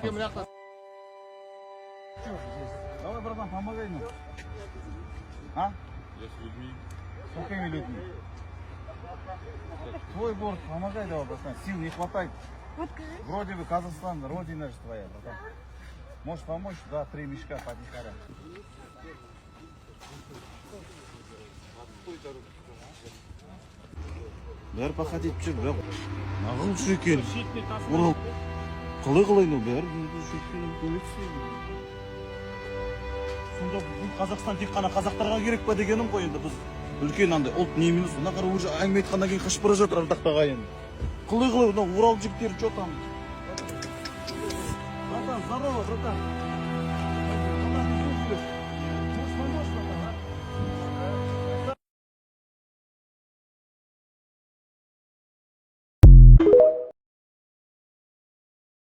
Давай, братан, помогай нам. А? Я с людьми. С какими людьми? Твой борт, помогай, давай, братан. Сил не хватает. Вроде бы Казахстан, родина же твоя, братан. Можешь помочь? Да, 3 мешка потихаря. Бәрі походить жүр, бірақ нағыл жүр екен. Орал қылай ну бәрі жүр екен. Сонда бұл Қазақстан тек қана қазақтарға керек па дегенім ғой енді біз. Үлкен андай ұлт неміз, мына қара уже әңгіме айтқаннан кейін қашып бара жатыр ардақтаға енді. Қылай, мына Орал жігіттері что там? Братан, здорово, братан.